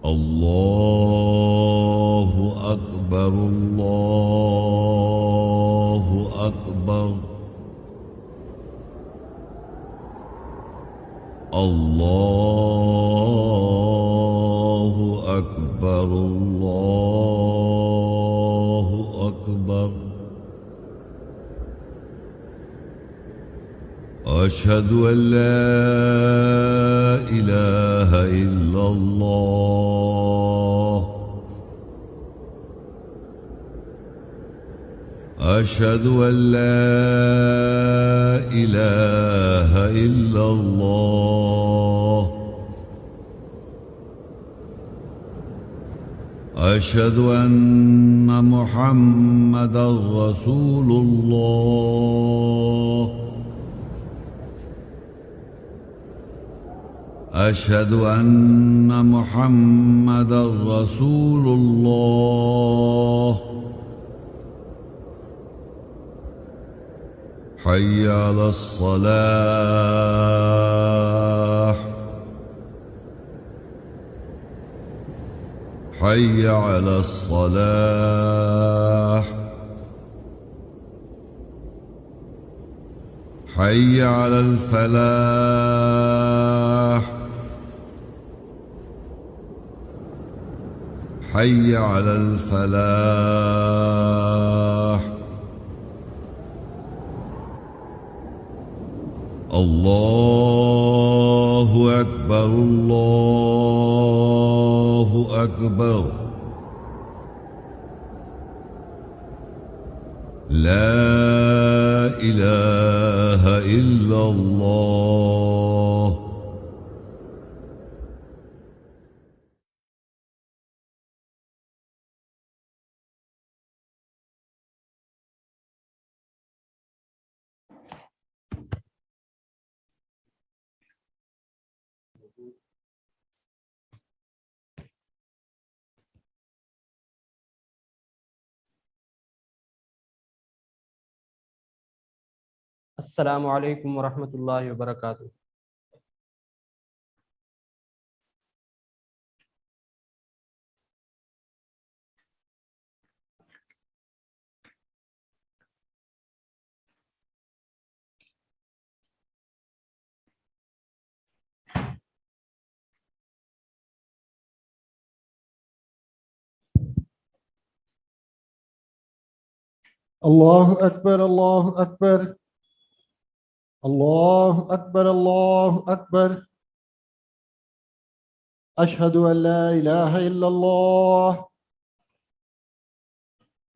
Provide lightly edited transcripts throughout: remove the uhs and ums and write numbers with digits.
الله أكبر الله أكبر الله أكبر الله أكبر أشهد أن لا إله إلا الله أشهد أن لا إله إلا الله أشهد أن محمدا رسول الله أشهد أن محمدا رسول الله حي على الصلاة حي على الصلاة حي على الفلاح حي على الفلاح الله أكبر الله أكبر لا إله إلا الله السلام علیکم ورحمۃ اللہ وبرکاتہ۔ اللہ اکبر اللہ اکبر اللہ اکبر اللہ اکبر اشہد ان لا الہ الا اللہ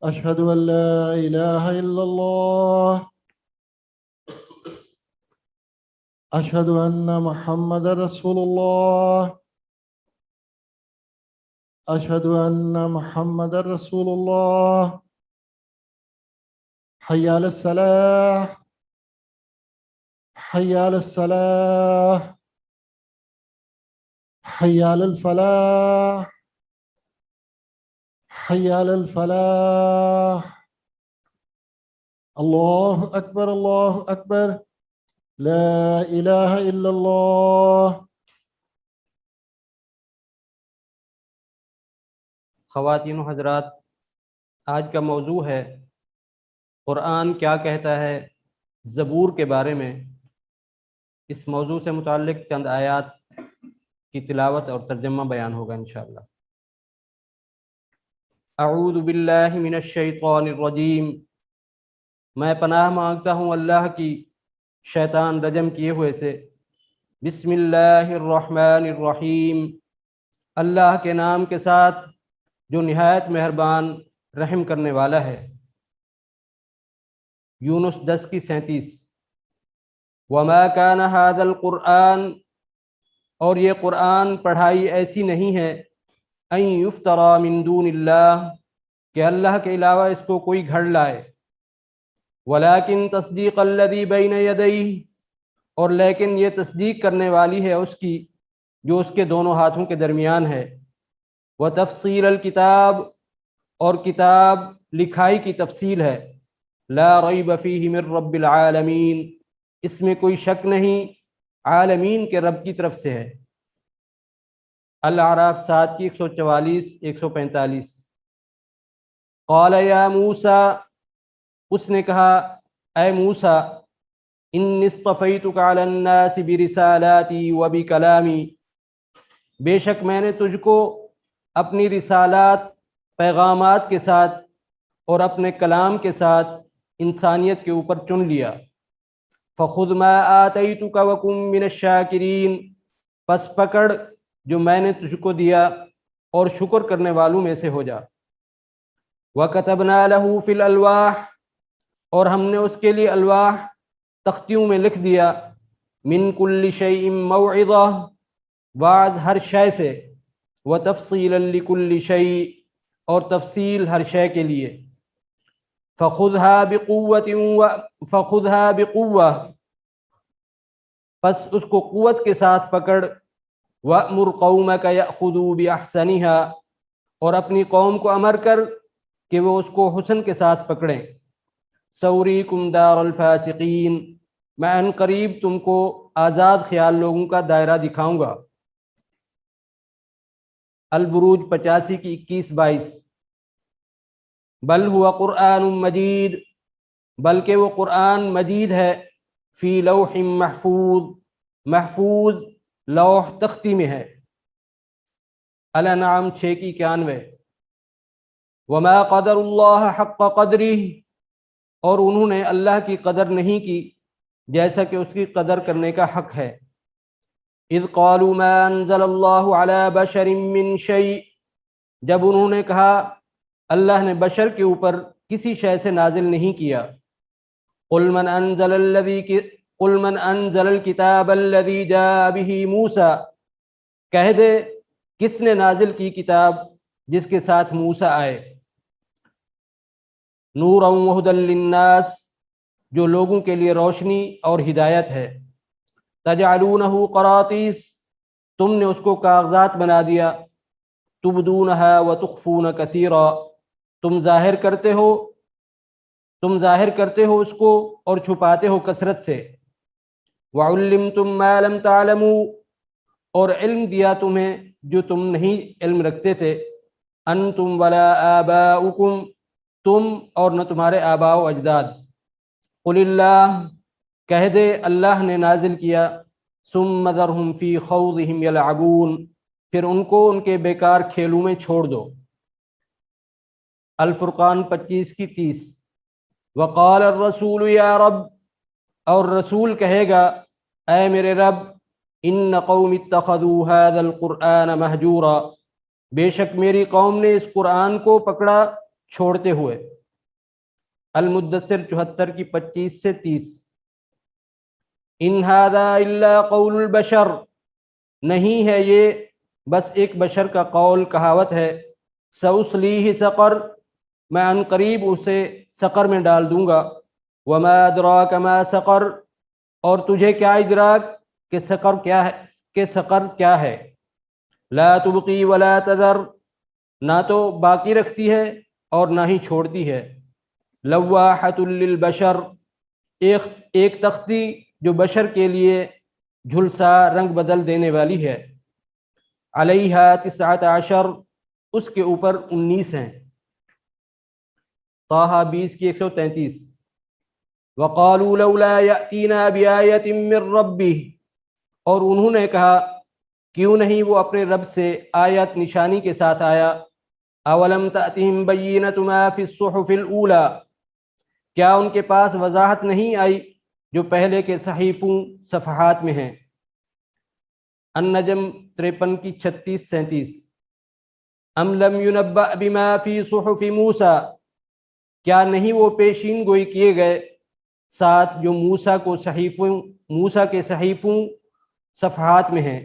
اشہد ان لا الہ الا اللہ اشہد ان محمد رسول اللہ اشہد ان محمد رسول اللہ حی علی الصلاح حی علی الصلاح حی علی الفلاح حی علی الفلاح اللہ اکبر لا الہ الا اللہ۔ خواتین و حضرات، آج کا موضوع ہے قرآن کیا کہتا ہے زبور کے بارے میں۔ اس موضوع سے متعلق چند آیات کی تلاوت اور ترجمہ بیان ہوگا انشاءاللہ۔ اعوذ باللہ من الشیطان الرجیم، میں پناہ مانگتا ہوں اللہ کی شیطان رجم کیے ہوئے سے۔ بسم اللہ الرحمن الرحیم، اللہ کے نام کے ساتھ جو نہایت مہربان رحم کرنے والا ہے۔ یونس 10:37۔ وما كان هذا القرآن، اور یہ قرآن پڑھائی ایسی نہیں ہے، ان یفترى من دون اللہ، کہ اللہ کے علاوہ اس کو کوئی گھڑ لائے۔ ولكن تصدیق الذی بین یدیہ، اور لیکن یہ تصدیق کرنے والی ہے اس کی جو اس کے دونوں ہاتھوں کے درمیان ہے۔ وتفصیل الکتاب، اور کتاب لکھائی کی تفصیل ہے۔ لا ریب فیہ من رب العالمین، اس میں کوئی شک نہیں عالمین کے رب کی طرف سے ہے۔ الاعراف 7 کی 144 145۔ قال یا موسیٰ، اس نے کہا اے موسیٰ، انی اصطفیتک علی الناس برسالاتی وبکلامی، بے شک میں نے تجھ کو اپنی رسالات پیغامات کے ساتھ اور اپنے کلام کے ساتھ انسانیت کے اوپر چن لیا۔ فخذ ما آتیتک وکن من الشاکرین، پس پکڑ جو میں نے تجھ کو دیا اور شکر کرنے والوں میں سے ہو جا۔ وَكَتَبْنَا لَهُ فِي الْأَلْوَاحِ، اور ہم نے اس کے لیے الواح تختیوں میں لکھ دیا، من کل شیء موعظہ، بعض ہر شے سے، وتفصیلا لکل شیء، اور تفصیل ہر شے کے لیے۔ فخذها بقوة، پس اس کو قوت کے ساتھ پکڑ۔ وأمر قومك يأخذوا بأحسنها، اور اپنی قوم کو امر کر کہ وہ اس کو حسن کے ساتھ پکڑیں۔ سوریکم دار الفاسقین، میں ان قریب تم کو آزاد خیال لوگوں کا دائرہ دکھاؤں گا۔ البروج 85 کی 21-22۔ بل ہوا قرآن مجید، بلکہ وہ قرآن مجید ہے، فی لوح محفوظ، محفوظ لوح تختی میں ہے۔ الانعام 6 کی 91۔ وما قدر اللہ حق قدرہ، اور انہوں نے اللہ کی قدر نہیں کی جیسا کہ اس کی قدر کرنے کا حق ہے۔ اذ قالوا ما انزل اللہ علی بشر من شیء، جب انہوں نے کہا اللہ نے بشر کے اوپر کسی شے سے نازل نہیں کیا۔ قل من انزل الکتاب الذی جاء به موسیٰ، کہہ دے کس نے نازل کی کتاب جس کے ساتھ موسیٰ آئے۔ نورا وہدی للناس، جو لوگوں کے لیے روشنی اور ہدایت ہے۔ تجعلونہ قراطیس، تم نے اس کو کاغذات بنا دیا۔ تبدونہا وتخفون کثیرا، تم ظاہر کرتے ہو اس کو اور چھپاتے ہو کثرت سے۔ وعلمتم ما لم تعلموا، اور علم دیا تمہیں جو تم نہیں علم رکھتے تھے۔ انتم ولا آباؤکم، تم اور نہ تمہارے آباء و اجداد۔ قل اللہ، کہہ دے اللہ نے نازل کیا۔ ثم ذرہم فی خوضہم یلعبون، پھر ان کو ان کے بیکار کھیلوں میں چھوڑ دو۔ الفرقان 25 کی 30۔ وقال الرسول یا رب، اور رسول کہے گا اے میرے رب، ان قوم اتخذوا هذا القرآن مہجورا، بے شک میری قوم نے اس قرآن کو پکڑا چھوڑتے ہوئے۔ المدثر 74 کی 25 سے 30۔ ان ھذا الا قول البشر، نہیں ہے یہ بس ایک بشر کا قول کہاوت ہے۔ سأصلیہ سقر، میں ان قریب اسے سقر میں ڈال دوں گا۔ وما ادراک ما سقر، اور تجھے کیا ادراک کہ سقر کیا ہے۔ لا تبقی ولا تذر، نہ تو باقی رکھتی ہے اور نہ ہی چھوڑتی ہے۔ لواحۃ للبشر، ایک تختی جو بشر کے لیے جھلسا رنگ بدل دینے والی ہے۔ علیہا 19، اس کے اوپر 19 ہیں۔ طٰہٰ 20 کی 133۔ وقالوا لولا یأتینا بآیۃ من ربہ، اور انہوں نے کہا کیوں نہیں وہ اپنے رب سے آیت نشانی کے ساتھ آیا۔ اولم تأتہم بینۃ ما فی الصحف الاولی، کیا ان کے پاس وضاحت نہیں آئی جو پہلے کے صحیفوں صفحات میں ہیں۔ النجم 53 کی 36-37۔ ام لم ینبأ بما فی صحف موسیٰ، کیا نہیں وہ پیشین گوئی کیے گئے ساتھ جو موسیٰ کے صحیفوں صفحات میں ہیں۔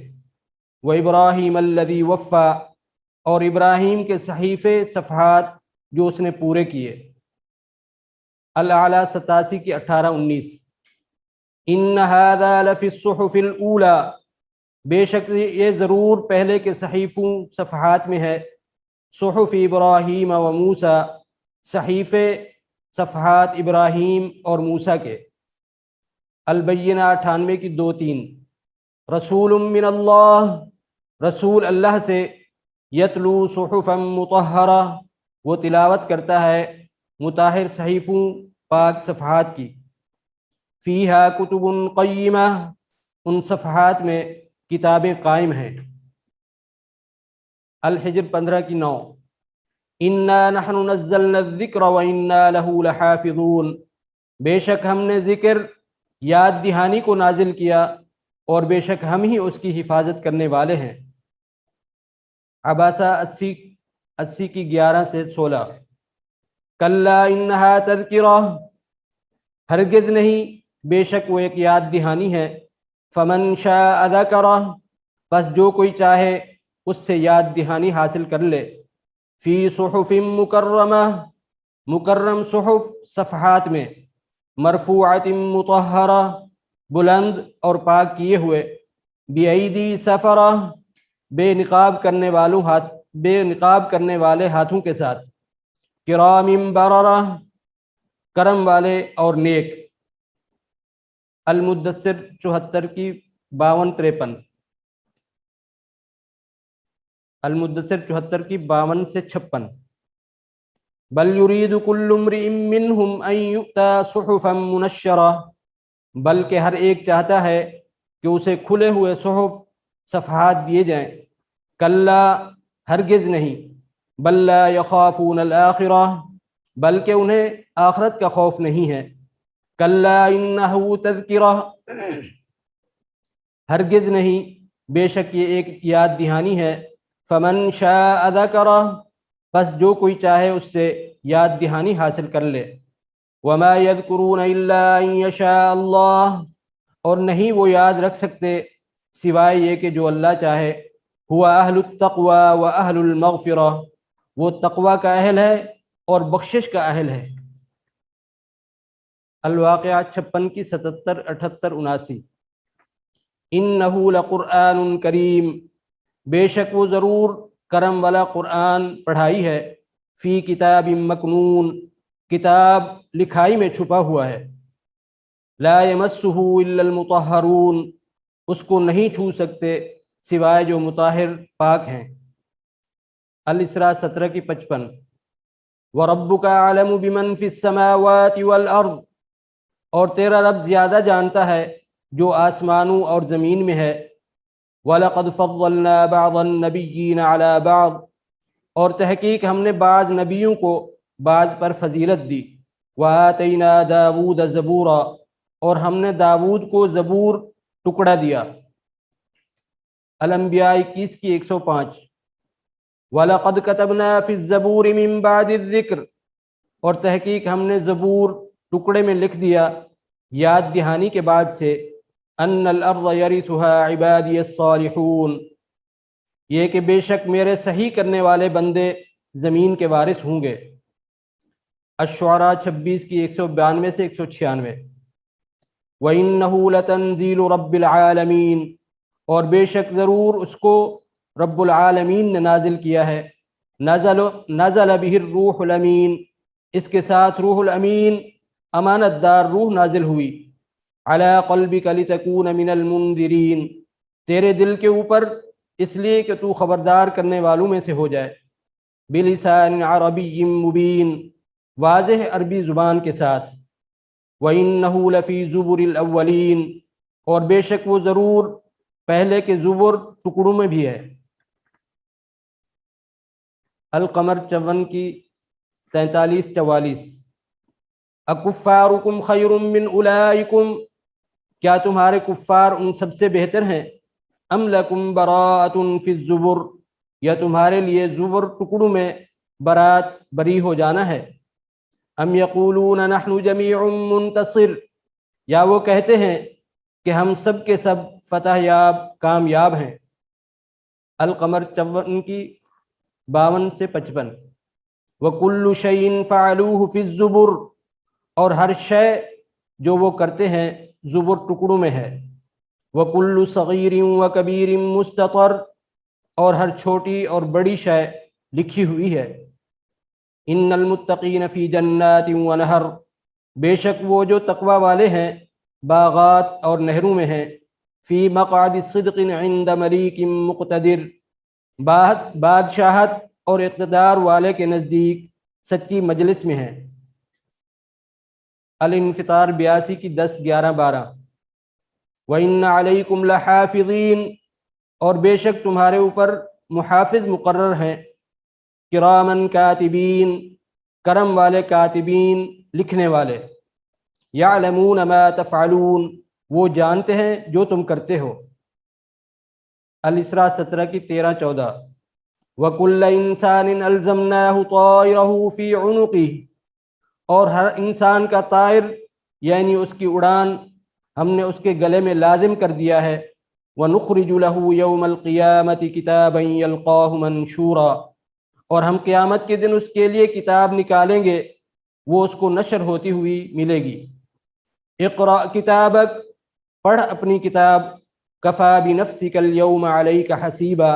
وإبراہیم الذی وفا، اور ابراہیم کے صحیفے صفحات جو اس نے پورے کیے۔ الاعلیٰ 87 کی 18-19۔ ان ھذا لفی الصحف الاولی، بے شک یہ ضرور پہلے کے صحیفوں صفحات میں ہے۔ صحف ابراہیم و موسیٰ، صحیفے صفحات ابراہیم اور موسیٰ کے۔ البینہ 98 کی 2-3۔ رسول من اللہ، رسول اللہ سے یتلو صحفا مطہرہ، وہ تلاوت کرتا ہے مطہر صحیفوں پاک صفحات کی، فیہا کتب قیمہ، ان صفحات میں کتابیں قائم ہیں۔ الحجر 15 کی 9، انا نحن نزلنا الذکر وانا لہ لحافظون، بے شک ہم نے ذکر یاد دہانی کو نازل کیا اور بے شک ہم ہی اس کی حفاظت کرنے والے ہیں۔ عباسہ 80 کی 11 سے 16، کلا انہا تذکرہ، ہرگز نہیں، بے شک وہ ایک یاد دہانی ہے، فمن شاء ذکرہ، بس جو کوئی چاہے اس سے یاد دہانی حاصل کر لے، فی صحف مکرمہ، مکرم صحف صفحات میں، مرفوعۃ مطہرہ، بلند اور پاک کیے ہوئے، بایدی سفرہ، بے نقاب کرنے والے ہاتھوں کے ساتھ، کرام بررہ، کرم والے اور نیک۔ المدثر 74 کی 52-53، المدثر 74 کی 52 سے 56، بل یرید کل امرئ منہم ان یؤتی صحفا منشرہ، بلکہ ہر ایک چاہتا ہے کہ اسے کھلے ہوئے صحف صفحات دیے جائیں، کلا، ہرگز نہیں، بل لا یخافون الآخرہ، بلکہ انہیں آخرت کا خوف نہیں ہے، کلا انہ تذکرہ، ہرگز نہیں، بے شک یہ ایک یاد دہانی ہے، فمن شاء ذکرہ، بس جو کوئی چاہے اس سے یاد دہانی حاصل کر لے، وما یذکرون الا ان یشاء اللہ، اور نہیں وہ یاد رکھ سکتے سوائے یہ کہ جو اللہ چاہے، ہوا اہل التقوی و اہل المغفرہ، وہ تقوی کا اہل ہے اور بخشش کا اہل ہے۔ الواقعہ 56 کی 77، 78، 79، انہ لقرآن کریم، بے شک وہ ضرور کرم والا قرآن پڑھائی ہے، فی کتاب مکنون، کتاب لکھائی میں چھپا ہوا ہے، لا یمسہ الا المطہرون، اس کو نہیں چھو سکتے سوائے جو مطہر پاک ہیں۔ الاسراء 17 کی 55، وَرَبُّكَ أَعْلَمُ بِمَنْ فِي السَّمَاوَاتِ وَالْأَرْضِ، اور تیرا رب زیادہ جانتا ہے جو آسمانوں اور زمین میں ہے، وَلَقَدْ فَضَّلْنَا بَعْضَ النَّبِيِّينَ عَلَى بَعْضٍ، اور تحقیق ہم نے بعض نبیوں کو بعض پر فضیلت دی، وَآتَيْنَا دَاوُودَ زَبُورًا، اور ہم نے داود کو زبور ٹکڑا دیا۔ الانبیاء 21 کی 105، وَلَقَدْ كَتَبْنَا فِي الزَّبُورِ مِن بَعْدِ الذِّكْرِ، اور تحقیق ہم نے زبور ٹکڑے میں لکھ دیا یاد دہانی کے بعد سے، ان الارض یرثها عبادی الصالحون، یہ کہ بے شک میرے صحیح کرنے والے بندے زمین کے وارث ہوں گے۔ الشعراء 26 کی 192 سے 196، وَإِنَّهُ لَتَنزِيلُ رَبِّ الْعَالَمِينَ، اور بے شک ضرور اس کو رب العالمین نے نازل کیا ہے، نزل بہ الروح الامین، اس کے ساتھ روح الامین امانت دار روح نازل ہوئی، علی قلبک لتکون من المنذرین، تیرے دل کے اوپر اس لیے کہ تو خبردار کرنے والوں میں سے ہو جائے، بلسان عربی مبین، واضح عربی زبان کے ساتھ، وَإِنَّهُ لَفِي زُبُرِ الْأَوَّلِينَ، اور بے شک وہ ضرور پہلے کے زبر ٹکڑوں میں بھی ہے۔ القمر 54 کی 43-44، اکفارکم خیر من اولئکم، کیا تمہارے کفار ان سب سے بہتر ہیں، ام لکم براءۃ فی الزبر، یا تمہارے لیے زبر ٹکڑوں میں برات بری ہو جانا ہے، ام یقولون نحن جمیع منتصر، یا وہ کہتے ہیں کہ ہم سب کے سب فتح یاب کامیاب ہیں۔ القمر 54 کی 52 سے 55، وَكُلُّ شَيْءٍ فَعَلُوهُ فِي الزُّبُرِ، اور ہر شے جو وہ کرتے ہیں زبر ٹکڑوں میں ہے، وَكُلُّ صَغِيرٍ وَكَبِيرٍ مُسْتَطَرٍ، اور ہر چھوٹی اور بڑی شے لکھی ہوئی ہے۔ ان المتقین فی جنات ونہر، بے شک وہ جو تقوی والے ہیں باغات اور نہروں میں ہیں، فی مقعد صدق عند ملیک مقتدر، بادشاہت اور اقتدار والے کے نزدیک سچی مجلس میں ہے۔ الانفطار 82 کی 10، 11، 12۔ وَإِنَّ عَلَيْكُمْ لَحَافِظِينَ، اور بے شک تمہارے اوپر محافظ مقرر ہیں، کرامن کاتبین، کرم والے کاتبین، لکھنے والے، یعلمون ما تفعلون، وہ جانتے ہیں جو تم کرتے ہو۔ الاسراء 17 کی 13، 14۔ وَكُلَّ إِنسَانٍ أَلْزَمْنَاهُ طَائِرَهُ فِي عُنُقِهِ، اور ہر انسان کا طائر یعنی اس کی اڑان ہم نے اس کے گلے میں لازم کر دیا ہے۔ وَنُخْرِجُ لَهُ يَوْمَ الْقِيَامَةِ كِتَابًا يَلْقَاهُ مَنْشُورًا، اور ہم قیامت کے دن اس کے لیے کتاب نکالیں گے، وہ اس کو نشر ہوتی ہوئی ملے گی۔ اقرأ کتابک، پڑھ اپنی کتاب، کفا بنفسک اليوم علیک حسیبا،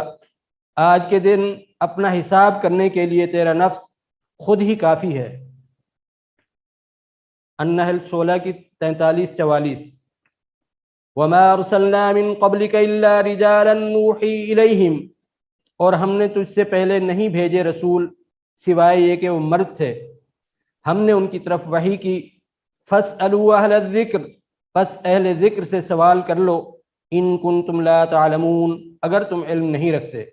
آج کے دن اپنا حساب کرنے کے لیے تیرا نفس خود ہی کافی ہے۔ النحل 16 کی 43، 44۔ وما ارسلنا من قبلک الا رجالا نوحی الیہم، اور ہم نے تجھ سے پہلے نہیں بھیجے رسول سوائے یہ کہ وہ مرد تھے، ہم نے ان کی طرف وحی کی۔ فاسألوا اہل الذکر، پس اہل ذکر سے سوال کر لو، ان کنتم لا تعلمون، اگر تم علم نہیں رکھتے۔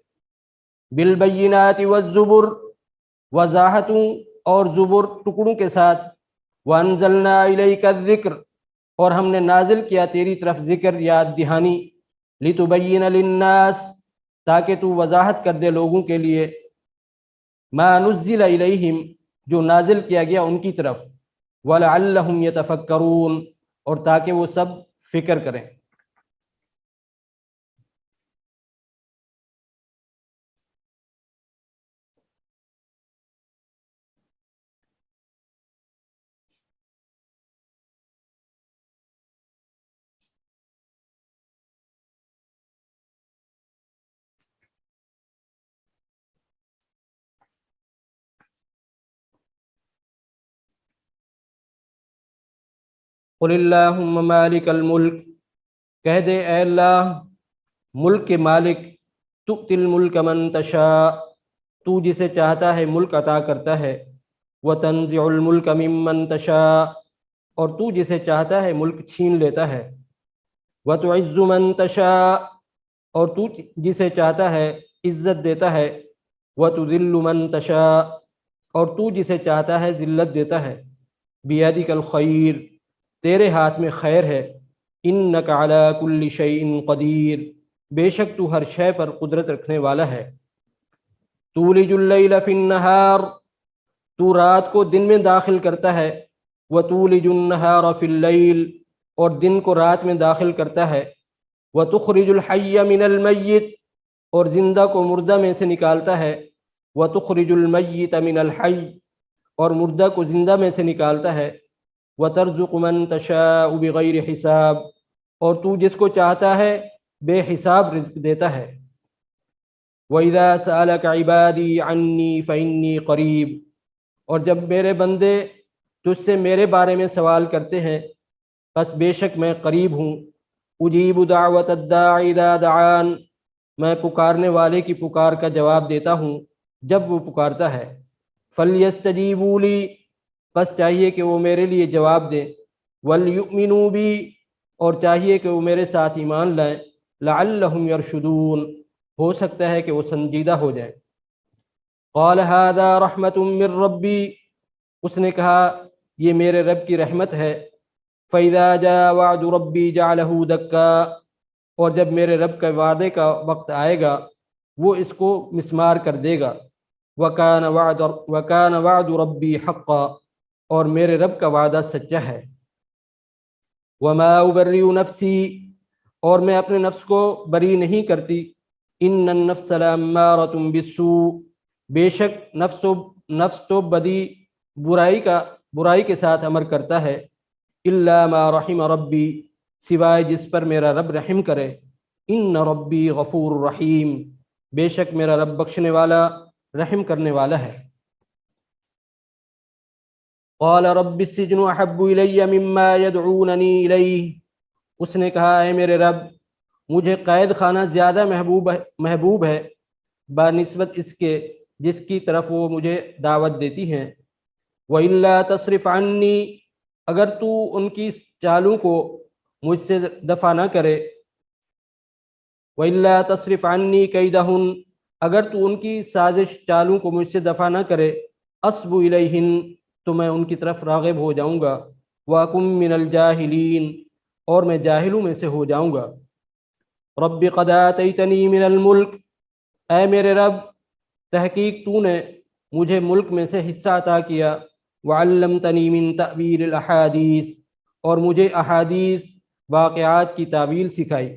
بالبینات والزبر، وضاحتوں اور زبر ٹکڑوں کے ساتھ۔ وانزلنا الیک الذکر، اور ہم نے نازل کیا تیری طرف ذکر، یاد دہانی۔ لتبین للناس، تاکہ تو وضاحت کر دے لوگوں کے لیے، ما نزل الیہم، جو نازل کیا گیا ان کی طرف، ولعلہم یتفکرون، اور تاکہ وہ سب فکر کریں۔ قل اللہم مالک الملک، کہہ دے اے اللہ ملک کے مالک، تؤتی الملک من تشاء، تو جسے چاہتا ہے ملک عطا کرتا ہے، وتنزع الملک ممن تشاء، اور تو جسے چاہتا ہے ملک چھین لیتا ہے، وتعز من تشاء، اور تو جسے چاہتا ہے عزت دیتا ہے، وتذل من تشاء، اور تو جسے چاہتا ہے ذلت دیتا ہے۔ بیدک الخیر، تیرے ہاتھ میں خیر ہے۔ انک علی کل شیء قدیر، بے شک تو ہر شے پر قدرت رکھنے والا ہے۔ تولج اللیل فی النہار، تو رات کو دن میں داخل کرتا ہے، وتولج النہار فی اللیل، اور دن کو رات میں داخل کرتا ہے، وتخرج الحی من المیت، اور زندہ کو مردہ میں سے نکالتا ہے، وتخرج المیت من الحی، اور مردہ کو زندہ میں سے نکالتا ہے، وترزق من تشاء بغیر حساب، اور تو جس کو چاہتا ہے بے حساب رزق دیتا ہے۔ وَإِذَا سَأَلَكَ عِبَادِي عَنِّي فَإِنِّي قَرِيب، اور جب میرے بندے تجھ سے میرے بارے میں سوال کرتے ہیں، پس بے شک میں قریب ہوں۔ اجیب دعوت الداع اذا دعان، میں پکارنے والے کی پکار کا جواب دیتا ہوں جب وہ پکارتا ہے۔ فَلْيَسْتَجِيبُوا لِي، بس چاہیے کہ وہ میرے لیے جواب دیں۔ وَلْيُؤْمِنُوا بِي، اور چاہیے کہ وہ میرے ساتھ ایمان لائیں۔ لَعَلَّهُمْ يَرْشُدُونَ، ہو سکتا ہے کہ وہ سنجیدہ ہو جائیں۔ قال هذا رحمة من ربی، اس نے کہا یہ میرے رب کی رحمت ہے۔ فَإِذَا جَاءَ وَعْدُ رَبِّي جَعَلَهُ دَكًّا، اور جب میرے رب کا وعدے کا وقت آئے گا وہ اس کو مسمار کر دے گا۔ وَكَانَ وَعْدُ رَبِّي حَقًّا، اور میرے رب کا وعدہ سچا ہے۔ وَمَا أُبَرِّئُ نَفْسِي، اور میں اپنے نفس کو بری نہیں کرتی۔ إِنَّ النَّفْسَ لَأَمَّارَةٌ بِالسُّوءِ، بے شک نفس تو برائی کے ساتھ امر کرتا ہے۔ إِلَّا مَا رَحِمَ رَبِّي، سوائے جس پر میرا رب رحم کرے۔ إِنَّ رَبِّي غَفُورٌ رَحِيمٌ، بے شک میرا رب بخشنے والا رحم کرنے والا ہے۔ قال رب السجن احب الی مما يدعوننی الیہ، اس نے کہا اے میرے رب مجھے قید خانہ زیادہ محبوب ہے بنسبت اس کے جس کی طرف وہ مجھے دعوت دیتی ہیں۔ وَإِلَّا تَصْرِفْ عَنِّي، اگر تو ان کی چالوں کو مجھ سے دفع نہ کرے، وَإِلَّا تَصْرِفْ عَنِّي كَيْدَهُنْ، اگر تو ان کی سازش چالوں کو مجھ سے دفع نہ کرے، أَصْبُ إِلَيْهِنْ، تو میں ان کی طرف راغب ہو جاؤں گا، وَأَكُن مِّنَ الْجَاهِلِينَ، اور میں جاہلوں میں سے ہو جاؤں گا۔ رب قد آتیتنی من الملک، اے میرے رب تحقیق تو نے مجھے ملک میں سے حصہ عطا کیا، وعلمتنی من تأویل الاحادیث، اور مجھے احادیث واقعات کی تعویل سکھائی۔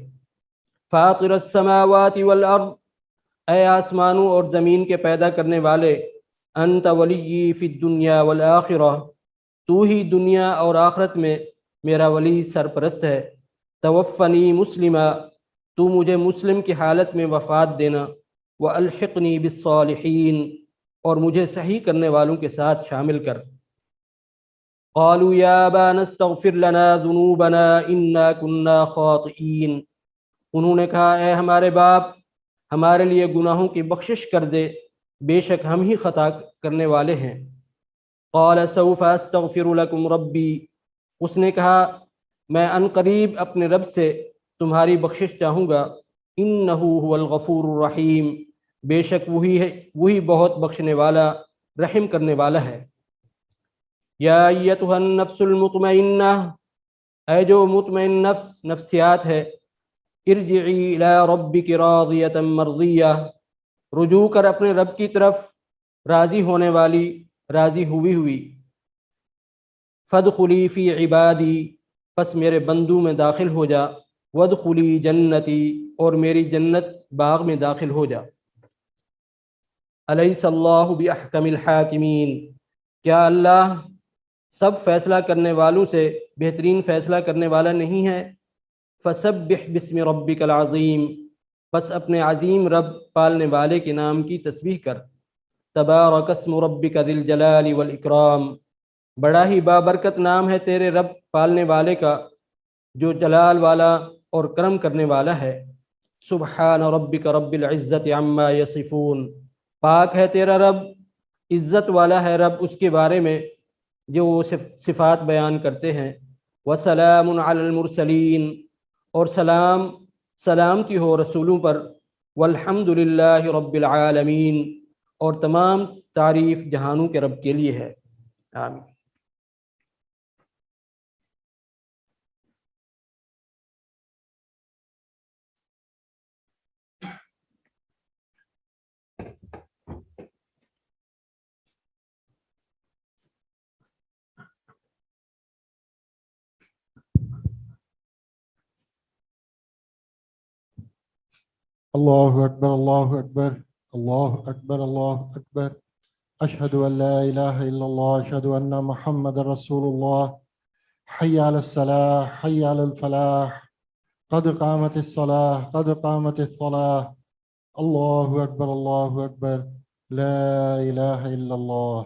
فاطر السماوات والارض، اے آسمانوں اور زمین کے پیدا کرنے والے، انت ولی فی الدنیا والآخرہ، تو ہی دنیا اور آخرت میں میرا ولی سرپرست ہے۔ توفنی مسلمہ، تو مجھے مسلم کی حالت میں وفات دینا، وَأَلْحِقْنِي بِالصَّالِحِينَ، اور مجھے صحیح کرنے والوں کے ساتھ شامل کر۔ قالوا یا ابانا استغفر لنا ذنوبنا انا كنا خاطئین، انہوں نے کہا اے ہمارے باپ ہمارے لیے گناہوں کی بخشش کر دے، بے شک ہم ہی خطا کرنے والے ہیں۔ قال سوف استغفر لكم ربی، اس نے کہا میں ان قریب اپنے رب سے تمہاری بخشش چاہوں گا، انہ هو الغفور الرحیم، بے شک وہی بہت بخشنے والا رحم کرنے والا ہے۔ یا ایتھا النفس المطمئنہ، اے جو مطمئن نفسیات ہے، ارجعی الی ربک راضیۃ مرضیہ، رجوع کر اپنے رب کی طرف راضی ہونے والی، راضی ہوئی۔ فادخلی فی عبادی، پس میرے بندوں میں داخل ہو جا، وادخلی جنتی، اور میری جنت باغ میں داخل ہو جا۔ الیس اللہ باحکم الحاکمین، کیا اللہ سب فیصلہ کرنے والوں سے بہترین فیصلہ کرنے والا نہیں ہے؟ فسبح باسم ربک العظیم، پس اپنے عظیم رب پالنے والے کے نام کی تسبیح کر۔ تبارک اسم ربک ذی الجلال والاکرام، بڑا ہی بابرکت نام ہے تیرے رب پالنے والے کا جو جلال والا اور کرم کرنے والا ہے۔ سبحان ربک رب العزت عما یصفون، پاک ہے تیرا رب، عزت والا ہے رب اس کے بارے میں جو وہ صفات بیان کرتے ہیں۔ وسلام علی المرسلین، اور سلامتی ہو رسولوں پر۔ والحمد للہ رب العالمین، اور تمام تعریف جہانوں کے رب کے لیے ہے۔ آمین۔ اللہ اکبر، اللہ اکبر، اللہ اکبر، اللہ اکبر، اشہد ان لا الہ الا اللہ، اشہد ان محمد رسول اللہ، حی علی الصلاح، حی علی الفلاح، قد قامت الصلاح، قد قامت الصلاح، اللہ اکبر، اللہ اکبر، لا الہ الا اللہ۔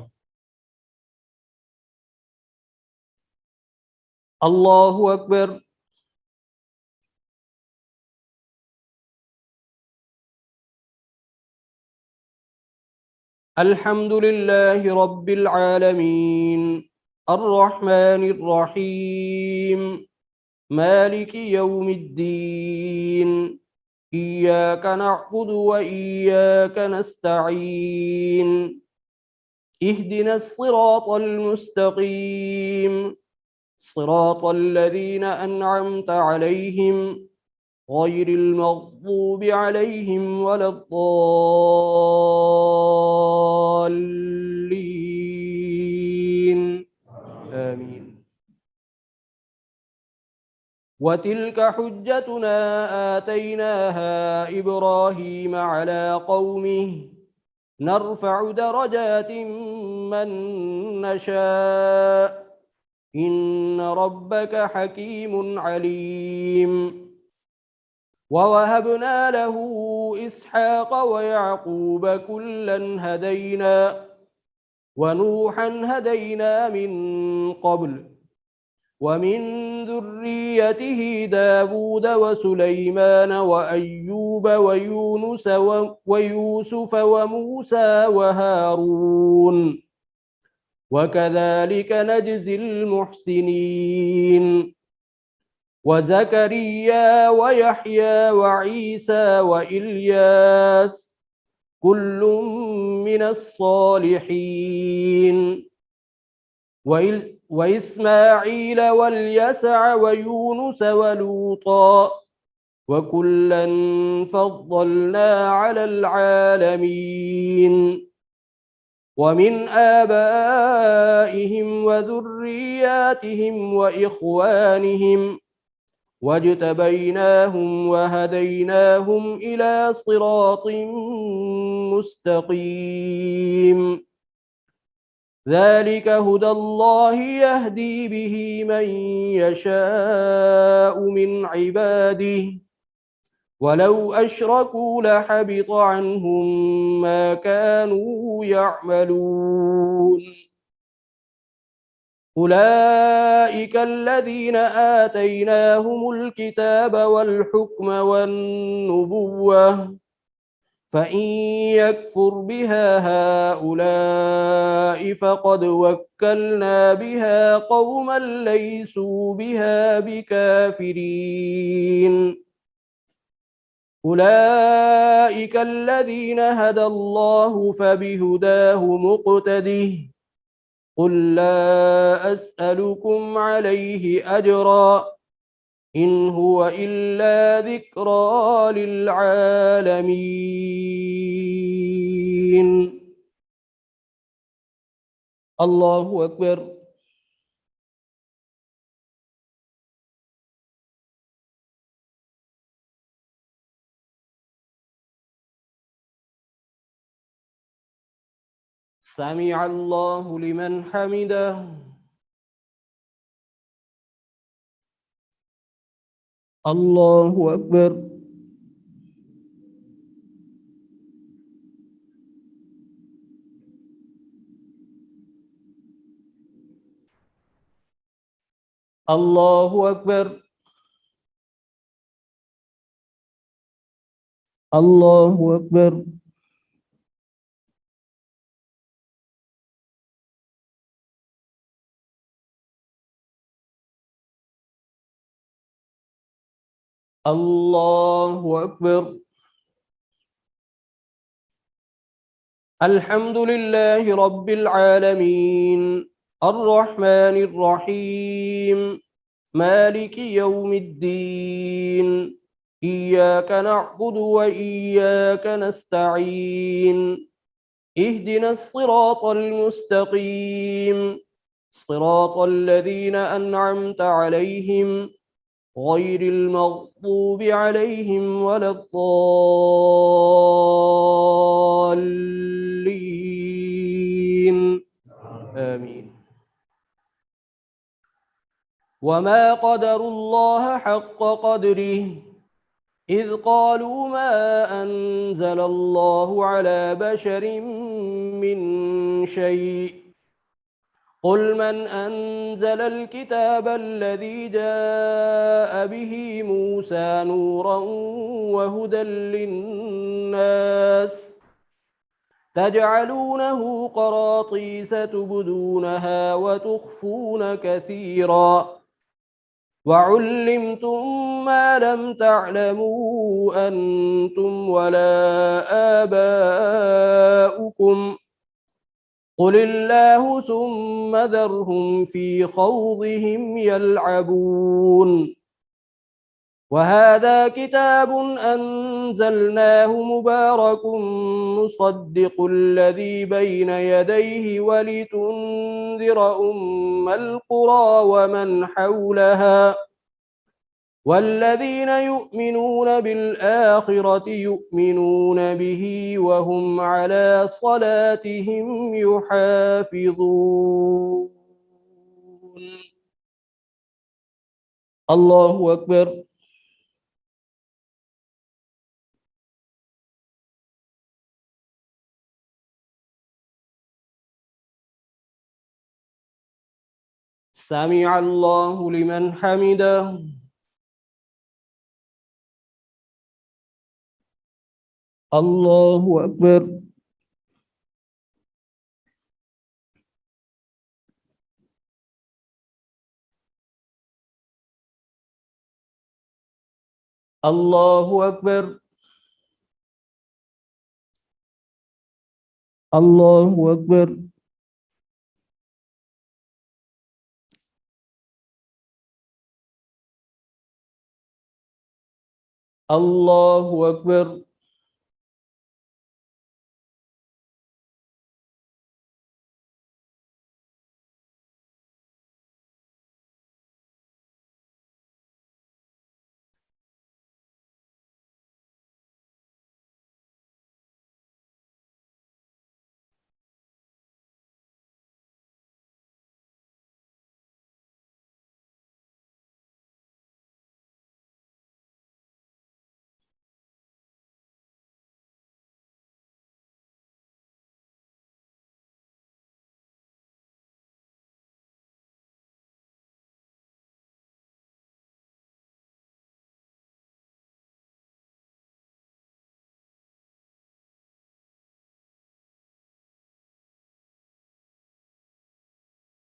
اللہ اکبر۔ الحمد للہ رب العالمین، الرحمن الرحیم، مالک یوم الدین، ایاک نعبد و ایاک نستعین، اہدنا الصراط المستقیم، صراط الذین انعمت علیہم غیر المغضوب علیہم ولا الضالین، آمین۔ وَتِلْكَ حُجَّتُنَا آتَيْنَاهَا إِبْرَاهِيمَ عَلَى قَوْمِهِ نَرْفَعُ دَرَجَاتٍ مَّن نَّشَاءُ إِنَّ رَبَّكَ حَكِيمٌ عَلِيمٌ۔ وَوَهَبْنَا لَهُ إِسْحَاقَ وَيَعْقُوبَ كُلًّا هَدَيْنَا وَنُوحًا هَدَيْنَا مِن قَبْلُ ومن ذريته داود وسليمان وأيوب ويوسف وموسى وهارون وكذلك نجزي المحسنين وزكريا ويحيى وعيسى وإلياس كل من الصالحين وإسماعيل واليسع ويونس ولوطا وكلا فضلنا على العالمين ومن آبائهم وذرياتهم وإخوانهم واجتبيناهم وهديناهم إلى صراط مستقيم ذلك هدى الله يهدي به من يشاء من عباده ولو أشركوا لحبط عنهم ما كانوا يعملون أولئك الذين آتيناهم الكتاب والحكم والنبوة فإن يكفر بها هؤلاء فقد وكلنا بها قوما ليسوا بها بكافرين أولئك الذين هدى الله فبهداه مقتده قل لا أسألكم عليه أجرا إن هو إلا ذكرى للعالمين. الله أكبر. سمع الله لمن حمده. الله أكبر. الله أكبر. الله أكبر. الله أكبر. الحمد لله رب العالمين الرحمن الرحيم مالك يوم الدين إياك نعبد وإياك نستعين اهدنا الصراط المستقيم صراط الذين أنعمت عليهم غير المغضوب عليهم ولا الضالين آمين. وما قدروا الله حق قدره إذ قالوا ما أنزل الله على بشر من شيء قل من أنزل الكتاب الذي جاء به موسى نورا وهدى للناس تجعلونه قراطيس تبدونها وتخفون كثيرا وعلمتم ما لم تعلموا أنتم ولا آباؤكم قل الله ثم ذرهم في خوضهم يلعبون وهذا كتاب أنزلناه مبارك مصدق الذي بين يديه ولتنذر أم القرى ومن حولها والذين يؤمنون بالآخرة يؤمنون به وهم على صلاتهم يحافظون. الله أكبر. سمع الله لمن حمده. الله أكبر. الله أكبر. الله أكبر. الله أكبر.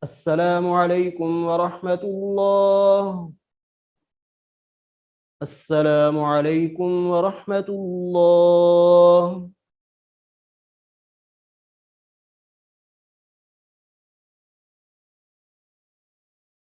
السلام عليكم ورحمة الله. السلام عليكم ورحمة الله.